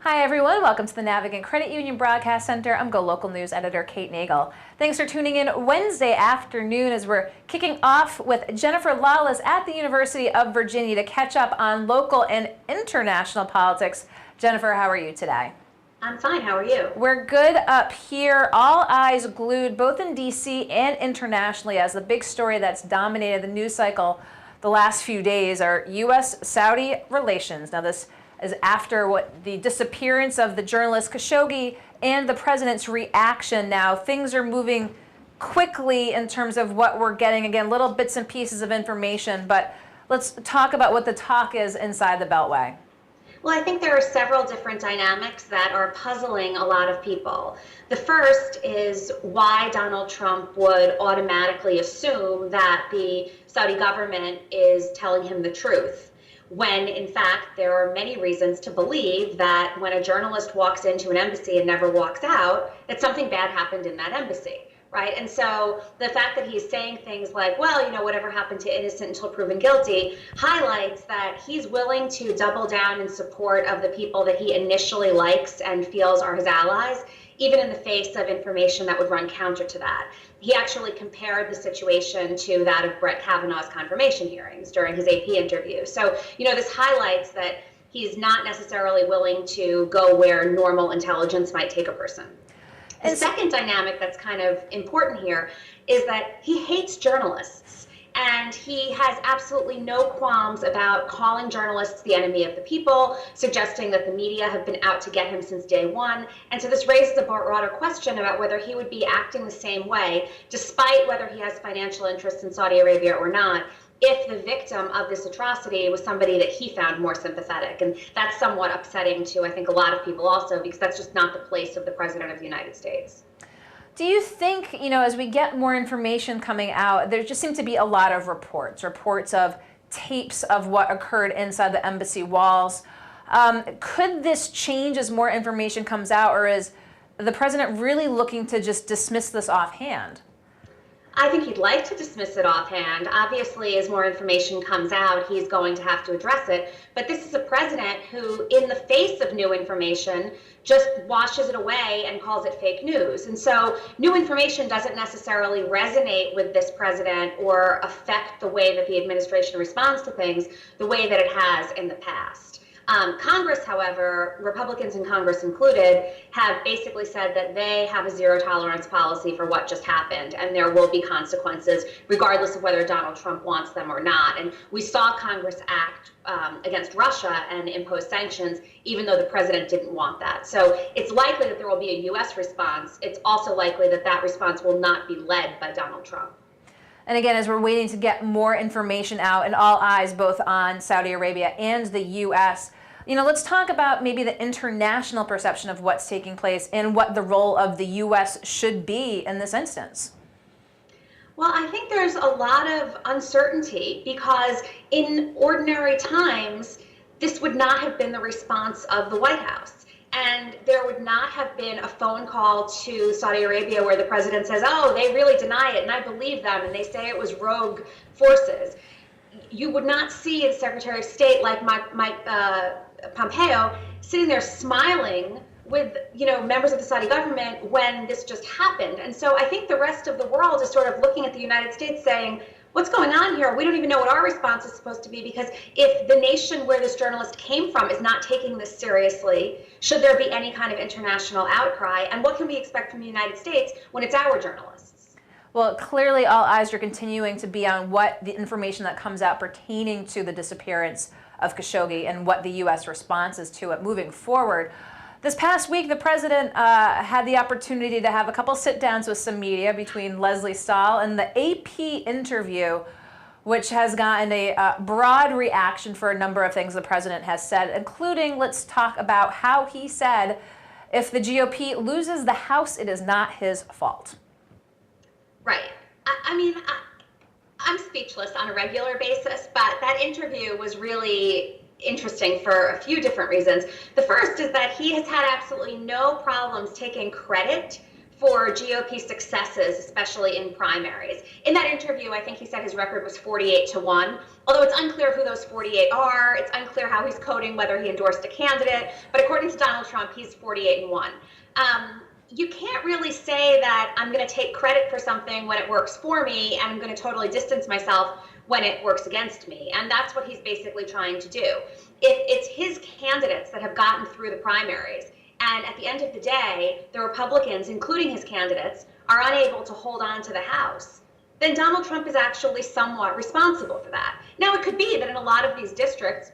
Hi everyone, welcome to the Navigant Credit Union Broadcast Center. I'm Go Local News editor Kate Nagel. Thanks for tuning in Wednesday afternoon as we're kicking off with Jennifer Lawless at the University of Virginia to catch up on local and international politics. Jennifer, how are you today? I'm fine. How are you? We're good up here. All eyes glued both in D.C. and internationally as the big story that's dominated the news cycle the last few days are U.S.-Saudi relations. Now this is after the disappearance of the journalist Khashoggi and the president's reaction. Now things are moving quickly in terms of what we're getting. Again, little bits and pieces of information, but let's talk about what the talk is inside the Beltway. Well, I think there are several different dynamics that are puzzling a lot of people. The first is why Donald Trump would automatically assume that the Saudi government is telling him the truth, when in fact there are many reasons to believe that when a journalist walks into an embassy and never walks out, that something bad happened in that embassy. Right. And so the fact that he's saying things like, well, you know, whatever happened to innocent until proven guilty highlights that he's willing to double down in support of the people that he initially likes and feels are his allies, even in the face of information that would run counter to that. He actually compared the situation to that of Brett Kavanaugh's confirmation hearings during his AP interview. So, you know, this highlights that he's not necessarily willing to go where normal intelligence might take a person. The second dynamic that's kind of important here is that he hates journalists, and he has absolutely no qualms about calling journalists the enemy of the people, suggesting that the media have been out to get him since day one. And so this raises a broader question about whether he would be acting the same way, despite whether he has financial interests in Saudi Arabia or not, if the victim of this atrocity was somebody that he found more sympathetic. And that's somewhat upsetting to, I think, a lot of people also, because that's just not the place of the President of the United States. Do you think, you know, as we get more information coming out, there just seem to be a lot of reports of tapes of what occurred inside the embassy walls. Could this change as more information comes out, or is the president really looking to just dismiss this offhand? I think he'd like to dismiss it offhand. Obviously, as more information comes out, he's going to have to address it. But this is a president who, in the face of new information, just washes it away and calls it fake news. And so new information doesn't necessarily resonate with this president or affect the way that the administration responds to things the way that it has in the past. Congress, however, Republicans in Congress included, have basically said that they have a zero tolerance policy for what just happened, and there will be consequences regardless of whether Donald Trump wants them or not. And we saw Congress act against Russia and impose sanctions, even though the president didn't want that. So it's likely that there will be a U.S. response. It's also likely that that response will not be led by Donald Trump. And again, as we're waiting to get more information out, and all eyes both on Saudi Arabia and the U.S., you know, let's talk about maybe the international perception of what's taking place and what the role of the U.S. should be in this instance. Well, I think there's a lot of uncertainty because in ordinary times, this would not have been the response of the White House. And there would not have been a phone call to Saudi Arabia where the president says, oh, they really deny it, and I believe them, and they say it was rogue forces. You would not see a Secretary of State like Mike Pompeo sitting there smiling with, you know, members of the Saudi government when this just happened. And so I think the rest of the world is sort of looking at the United States saying, what's going on here? We don't even know what our response is supposed to be, because if the nation where this journalist came from is not taking this seriously, should there be any kind of international outcry? And what can we expect from the United States when it's our journalists? Well, clearly all eyes are continuing to be on what the information that comes out pertaining to the disappearance of Khashoggi and what the U.S. response is to it moving forward. This past week, the president had the opportunity to have a couple sit-downs with some media between Leslie Stahl and the AP interview, which has gotten a broad reaction for a number of things the president has said, including, let's talk about how he said, if the GOP loses the House, it is not his fault. Right. I mean, I'm speechless on a regular basis, but that interview was really interesting for a few different reasons. The first is that he has had absolutely no problems taking credit for GOP successes, especially in primaries. In that interview, I think he said his record was 48-1, although it's unclear who those 48 are. It's unclear how he's coding whether he endorsed a candidate, but according to Donald Trump, he's 48-1. You can't really say that I'm going to take credit for something when it works for me, and I'm going to totally distance myself when it works against me. And that's what he's basically trying to do. If it's his candidates that have gotten through the primaries, and at the end of the day, the Republicans, including his candidates, are unable to hold on to the House, then Donald Trump is actually somewhat responsible for that. Now, it could be that in a lot of these districts,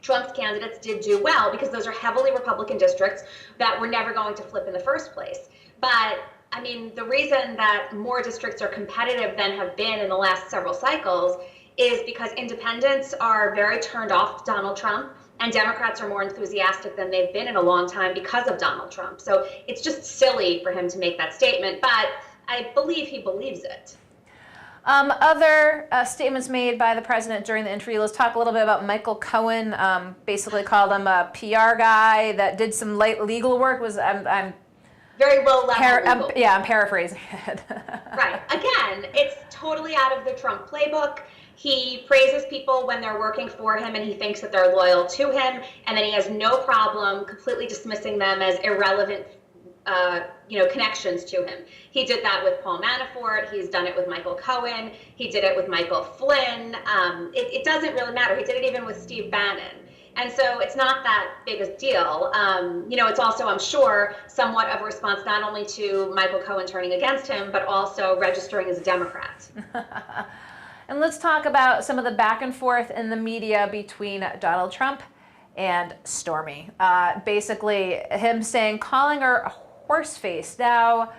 Trump's candidates did do well because those are heavily Republican districts that were never going to flip in the first place. But I mean, the reason that more districts are competitive than have been in the last several cycles is because independents are very turned off Donald Trump, and Democrats are more enthusiastic than they've been in a long time because of Donald Trump. So it's just silly for him to make that statement, but I believe he believes it. Other statements made by the president during the interview. Let's talk a little bit about Michael Cohen. Basically called him a PR guy that did some light legal work. I'm very low level. I'm paraphrasing it. Right. Again, it's totally out of the Trump playbook. He praises people when they're working for him and he thinks that they're loyal to him, and then he has no problem completely dismissing them as irrelevant connections to him. He did that with Paul Manafort. He's done it with Michael Cohen. He did it with Michael Flynn. It doesn't really matter. He did it even with Steve Bannon. And so it's not that big a deal. It's also, I'm sure, somewhat of a response not only to Michael Cohen turning against him, but also registering as a Democrat. And let's talk about some of the back and forth in the media between Donald Trump and Stormy. Basically, him calling her a horse face. Now,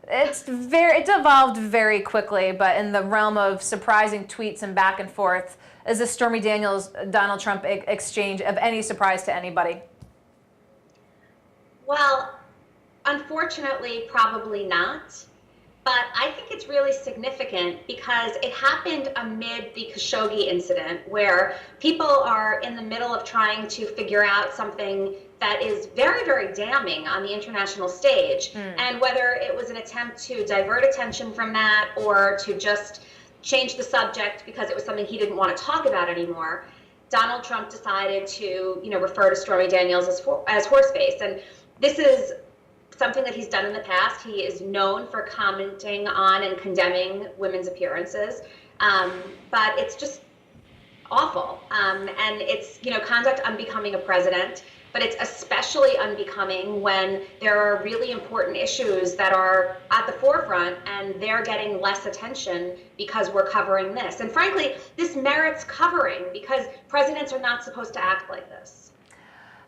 it's evolved very quickly, but in the realm of surprising tweets and back and forth, is the Stormy Daniels Donald Trump exchange of any surprise to anybody? Well, unfortunately, probably not. But I think it's really significant because it happened amid the Khashoggi incident, where people are in the middle of trying to figure out something that is very, very damning on the international stage. And whether it was an attempt to divert attention from that or to just change the subject because it was something he didn't want to talk about anymore, Donald Trump decided to, refer to Stormy Daniels as horseface. And this is something that he's done in the past. He is known for commenting on and condemning women's appearances, but it's just awful. And it's, conduct unbecoming a president, but it's especially unbecoming when there are really important issues that are at the forefront and they're getting less attention because we're covering this. And frankly, this merits covering because presidents are not supposed to act like this.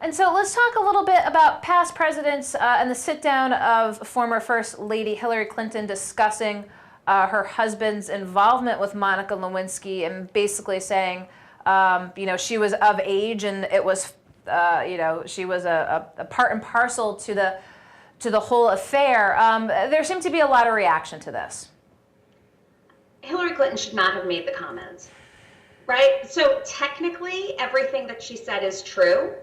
And so let's talk a little bit about past presidents and the sit down of former First Lady Hillary Clinton discussing her husband's involvement with Monica Lewinsky and basically saying, she was of age and it was, she was a part and parcel to the whole affair. There seemed to be a lot of reaction to this. Hillary Clinton should not have made the comments, right? So technically, everything that she said is true.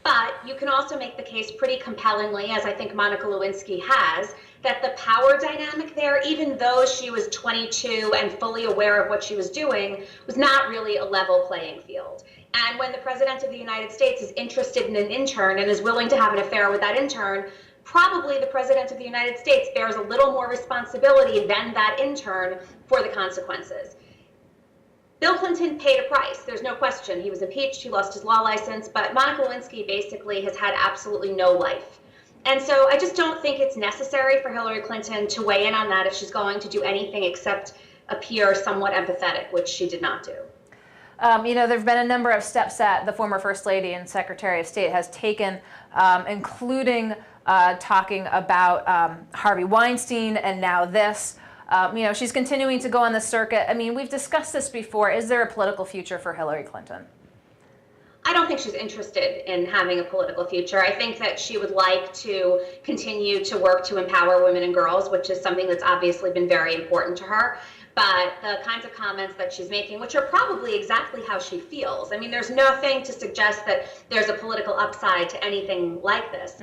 But you can also make the case pretty compellingly, as I think Monica Lewinsky has, that the power dynamic there, even though she was 22 and fully aware of what she was doing, was not really a level playing field. And when the President of the United States is interested in an intern and is willing to have an affair with that intern, probably the President of the United States bears a little more responsibility than that intern for the consequences. Bill Clinton paid a price. There's no question. He was impeached. He lost his law license. But Monica Lewinsky basically has had absolutely no life. And so I just don't think it's necessary for Hillary Clinton to weigh in on that if she's going to do anything except appear somewhat empathetic, which she did not do. There have been a number of steps that the former First Lady and Secretary of State has taken, including talking about Harvey Weinstein and now this. She's continuing to go on the circuit. I mean, we've discussed this before. Is there a political future for Hillary Clinton? I don't think she's interested in having a political future. I think that she would like to continue to work to empower women and girls, which is something that's obviously been very important to her. but the kinds of comments that she's making, which are probably exactly how she feels. I mean, there's nothing to suggest that there's a political upside to anything like this,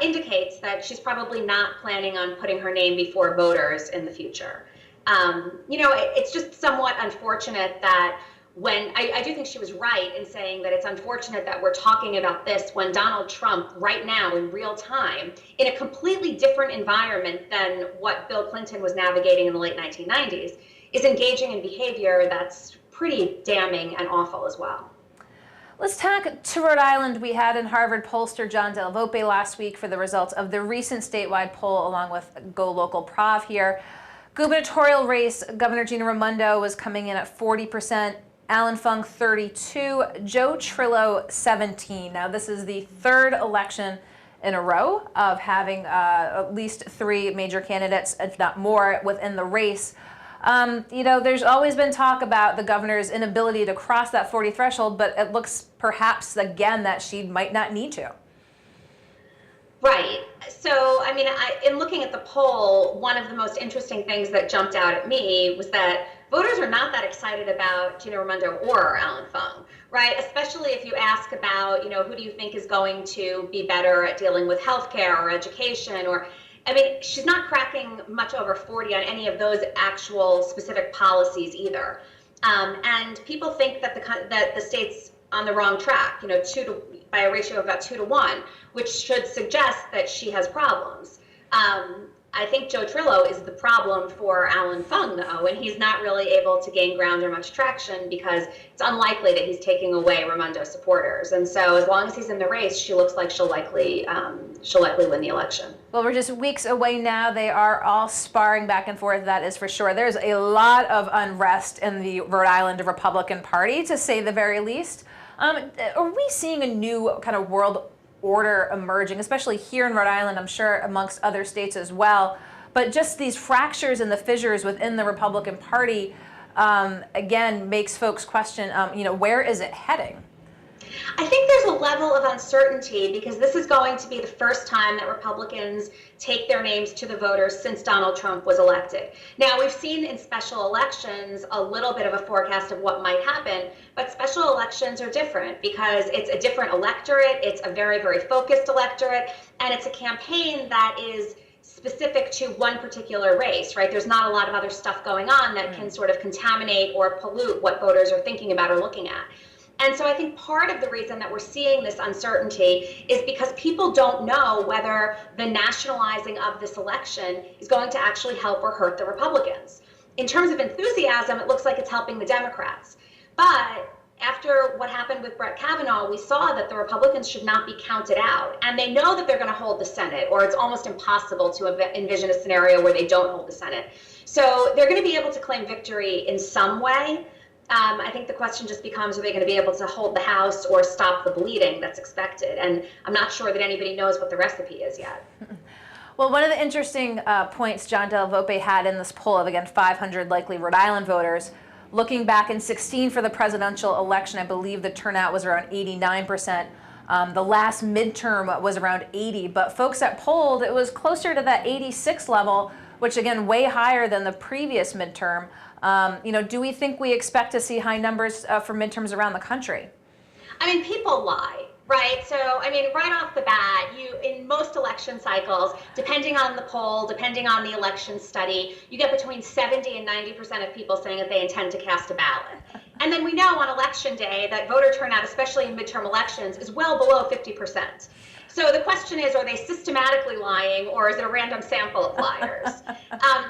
indicates that she's probably not planning on putting her name before voters in the future. It's just somewhat unfortunate that I do think she was right in saying that it's unfortunate that we're talking about this when Donald Trump, right now in real time, in a completely different environment than what Bill Clinton was navigating in the late 1990s, is engaging in behavior that's pretty damning and awful as well. Let's talk to Rhode Island. We had in Harvard pollster John Del Vope last week for the results of the recent statewide poll, along with Go Local Prov here. Gubernatorial race, Governor Gina Raimondo was coming in at 40%. Alan Fung 32, Joe Trillo 17. Now this is the third election in a row of having at least three major candidates, if not more, within the race. There's always been talk about the governor's inability to cross that 40 threshold, but it looks perhaps again that she might not need to. Right. So, I mean, in looking at the poll, one of the most interesting things that jumped out at me was that voters are not that excited about Gina Raimondo or Alan Fung, right? Especially if you ask about, who do you think is going to be better at dealing with healthcare or education she's not cracking much over 40 on any of those actual specific policies either. And people think that the state's on the wrong track, by a ratio of about 2 to 1, which should suggest that she has problems. I think Joe Trillo is the problem for Alan Fung, though, and he's not really able to gain ground or much traction because it's unlikely that he's taking away Raimondo supporters. And so, as long as he's in the race, she looks like she'll likely win the election. Well, we're just weeks away now. They are all sparring back and forth, that is for sure. There's a lot of unrest in the Rhode Island Republican Party, to say the very least. Are we seeing a new kind of world order emerging, especially here in Rhode Island, I'm sure amongst other states as well, but just these fractures and the fissures within the Republican Party, again, makes folks question, where is it heading? I think there's a level of uncertainty because this is going to be the first time that Republicans take their names to the voters since Donald Trump was elected. Now, we've seen in special elections a little bit of a forecast of what might happen, but special elections are different because it's a different electorate, it's a very, very focused electorate, and it's a campaign that is specific to one particular race, right? There's not a lot of other stuff going on that can sort of contaminate or pollute what voters are thinking about or looking at. And so I think part of the reason that we're seeing this uncertainty is because people don't know whether the nationalizing of this election is going to actually help or hurt the Republicans. In terms of enthusiasm, it looks like it's helping the Democrats. But after what happened with Brett Kavanaugh, we saw that the Republicans should not be counted out. And they know that they're going to hold the Senate, or it's almost impossible to envision a scenario where they don't hold the Senate. So they're going to be able to claim victory in some way. I think the question just becomes, are they going to be able to hold the House or stop the bleeding that's expected? And I'm not sure that anybody knows what the recipe is yet. Well, one of the interesting points John Del Vope had in this poll of, again, 500 likely Rhode Island voters, looking back in 2016 for the presidential election, I believe the turnout was around 89%. The last midterm was around 80%, but folks that polled, it was closer to that 86 level, which again, way higher than the previous midterm. Do we think we expect to see high numbers for midterms around the country? I mean, people lie, right? So, I mean, right off the bat, in most election cycles, depending on the poll, depending on the election study, you get between 70 and 90% of people saying that they intend to cast a ballot. And then we know on election day that voter turnout, especially in midterm elections, is well below 50%. So the question is, are they systematically lying, or is it a random sample of liars?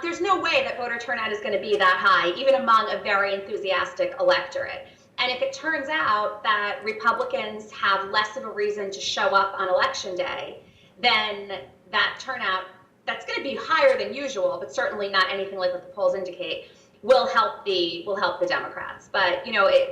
There's no way that voter turnout is going to be that high, even among a very enthusiastic electorate. And if it turns out that Republicans have less of a reason to show up on election day, then that turnout, that's going to be higher than usual, but certainly not anything like what the polls indicate, will help the Democrats. But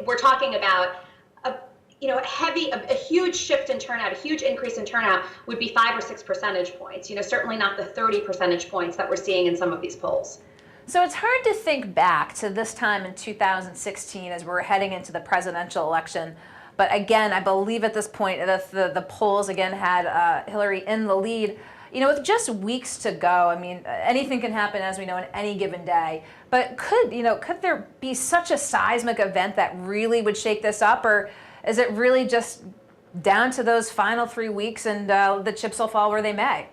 we're talking about a huge shift in turnout, a huge increase in turnout would be 5 or 6 percentage points. Certainly not the 30 percentage points that we're seeing in some of these polls. So it's hard to think back to this time in 2016 as we're heading into the presidential election. But again, I believe at this point that the polls again had Hillary in the lead. with just weeks to go, I mean, anything can happen, as we know, in any given day. But could there be such a seismic event that really would shake this up, or is it really just down to those final 3 weeks and the chips will fall where they may?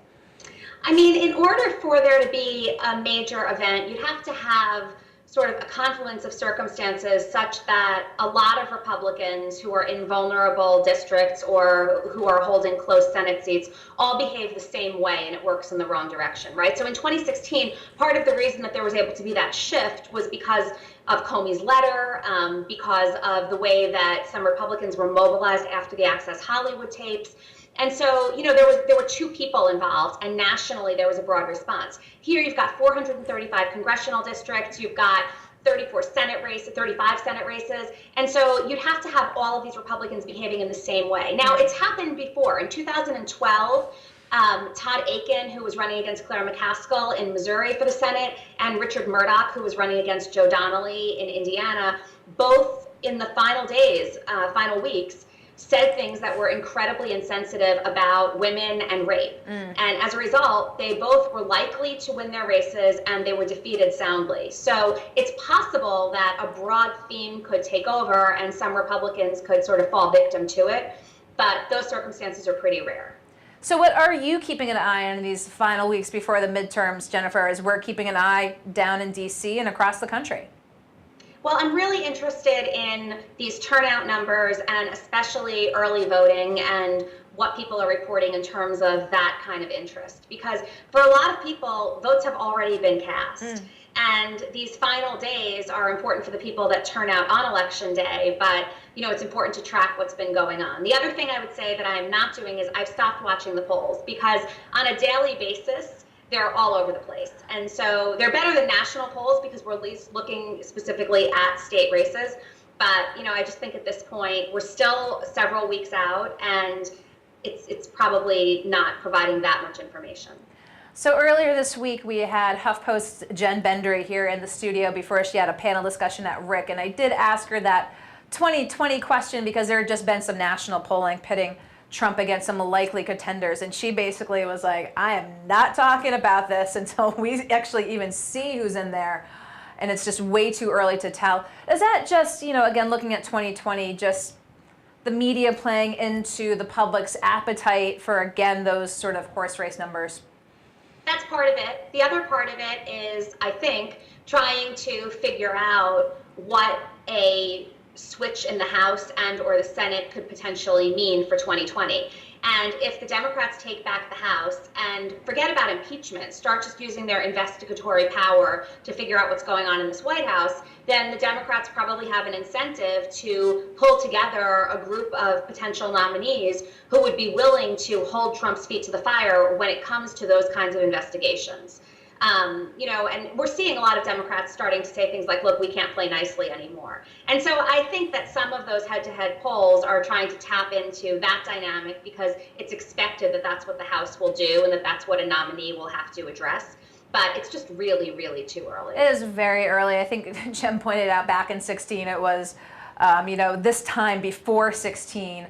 I mean, in order for there to be a major event, you'd have to have sort of a confluence of circumstances such that a lot of Republicans who are in vulnerable districts or who are holding close Senate seats all behave the same way, and it works in the wrong direction, right? So in 2016, part of the reason that there was able to be that shift was because of Comey's letter, because of the way that some Republicans were mobilized after the Access Hollywood tapes. And so, there were two people involved, and nationally there was a broad response. Here you've got 435 congressional districts, you've got 35 Senate races, and so you'd have to have all of these Republicans behaving in the same way. Now, it's happened before. In 2012, Todd Akin, who was running against Claire McCaskill in Missouri for the Senate, and Richard Murdoch, who was running against Joe Donnelly in Indiana, both in the final days, final weeks, said things that were incredibly insensitive about women and rape. And as a result, they both were likely to win their races, and they were defeated soundly. So it's possible that a broad theme could take over and some Republicans could sort of fall victim to it, but those circumstances are pretty rare. So what are you keeping an eye on in these final weeks before the midterms, Jennifer, as we're keeping an eye down in D.C. and across the country? Well, I'm really interested in these turnout numbers, and especially early voting and what people are reporting in terms of that kind of interest. Because for a lot of people, votes have already been cast. And these final days are important for the people that turn out on election day, but it's important to track what's been going on. The other thing I would say that I'm not doing is I've stopped watching the polls, because on a daily basis, they're all over the place. And so they're better than national polls because we're at least looking specifically at state races. But, I just think at this point, we're still several weeks out, and it's probably not providing that much information. So earlier this week, we had HuffPost's Jen Bendry here in the studio before she had a panel discussion at Rick. And I did ask her that 2020 question because there had just been some national polling pitting Trump against some likely contenders, and she basically was like, I am not talking about this until we actually even see who's in there, and it's just way too early to tell. Is that just, again, looking at 2020, just the media playing into the public's appetite for, again, those sort of horse race numbers? That's part of it. The other part of it is, I think, trying to figure out what a switch in the House and or the Senate could potentially mean for 2020. And if the Democrats take back the House and forget about impeachment, start just using their investigatory power to figure out what's going on in this White House, then the Democrats probably have an incentive to pull together a group of potential nominees who would be willing to hold Trump's feet to the fire when it comes to those kinds of investigations. And we're seeing a lot of Democrats starting to say things like, look, we can't play nicely anymore. And so I think that some of those head-to-head polls are trying to tap into that dynamic because it's expected that that's what the House will do and that that's what a nominee will have to address. But it's just really, really too early. It is very early. I think Jim pointed out back in 16, it was, this time before 16,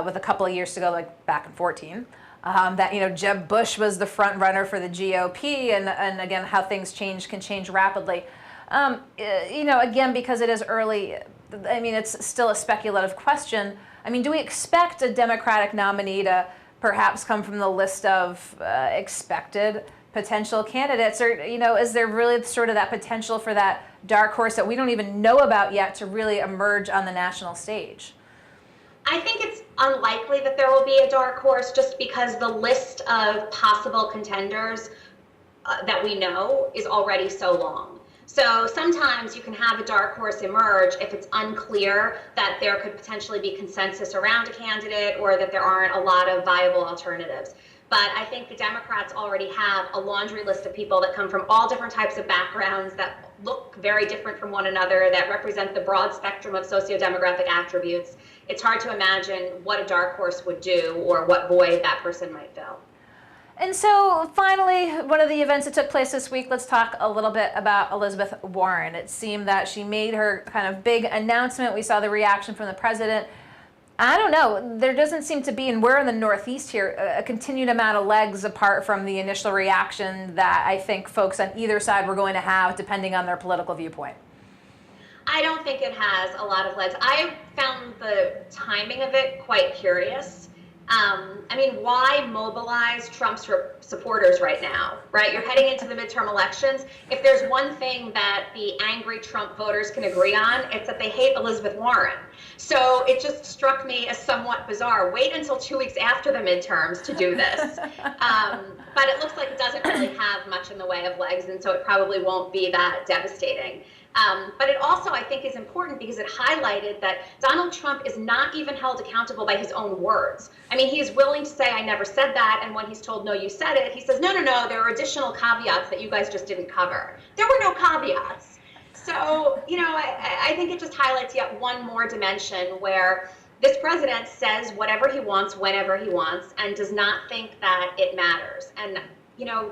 with a couple of years to go, like back in 14. That Jeb Bush was the front runner for the GOP, and again how things can change rapidly. Again, because it is early, it's still a speculative question. Do we expect a Democratic nominee to perhaps come from the list of expected potential candidates, or is there really sort of that potential for that dark horse that we don't even know about yet to really emerge on the national stage? I think it's unlikely that there will be a dark horse just because the list of possible contenders that we know is already so long. So sometimes you can have a dark horse emerge if it's unclear that there could potentially be consensus around a candidate or that there aren't a lot of viable alternatives. But I think the Democrats already have a laundry list of people that come from all different types of backgrounds, that look very different from one another, that represent the broad spectrum of sociodemographic attributes. It's hard to imagine what a dark horse would do or what void that person might fill. And so finally, one of the events that took place this week, let's talk a little bit about Elizabeth Warren. It seemed that she made her kind of big announcement. We saw the reaction from the president. I don't know. There doesn't seem to be, and we're in the Northeast here, a continued amount of legs apart from the initial reaction that I think folks on either side were going to have, depending on their political viewpoint. I don't think it has a lot of legs. I found the timing of it quite curious. I mean, why mobilize Trump's supporters right now, right? You're heading into the midterm elections. If there's one thing that the angry Trump voters can agree on, it's that they hate Elizabeth Warren. So it just struck me as somewhat bizarre. Wait until 2 weeks after the midterms to do this. But it looks like it doesn't really have much in the way of legs, and so it probably won't be that devastating. But it also, I think, is important because it highlighted that Donald Trump is not even held accountable by his own words. I mean, he's willing to say, I never said that, and when he's told, no, you said it, he says, no, there are additional caveats that you guys just didn't cover. There were no caveats. So, I think it just highlights yet one more dimension where this president says whatever he wants, whenever he wants, and does not think that it matters. And,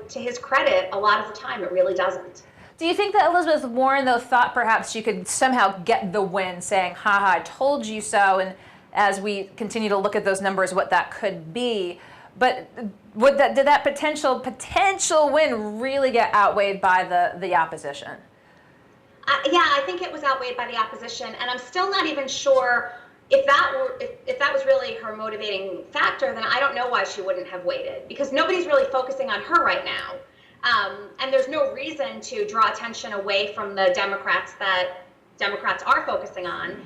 to his credit, a lot of the time, it really doesn't. Do you think that Elizabeth Warren, though, thought perhaps she could somehow get the win, saying, haha, I told you so, and as we continue to look at those numbers, what that could be? But did that potential win really get outweighed by the opposition? Yeah, I think it was outweighed by the opposition, and I'm still not even sure if that was really her motivating factor. Then I don't know why she wouldn't have waited, because nobody's really focusing on her right now. And there's no reason to draw attention away from the Democrats that Democrats are focusing on,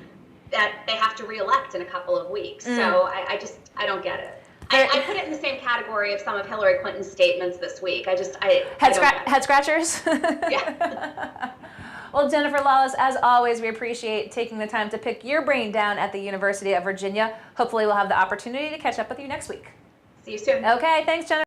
that they have to reelect in a couple of weeks. So I don't get it. I put it in the same category of some of Hillary Clinton's statements this week. Head scratchers? Yeah. Well, Jennifer Lawless, as always, we appreciate taking the time to pick your brain down at the University of Virginia. Hopefully we'll have the opportunity to catch up with you next week. See you soon. Okay, thanks, Jennifer.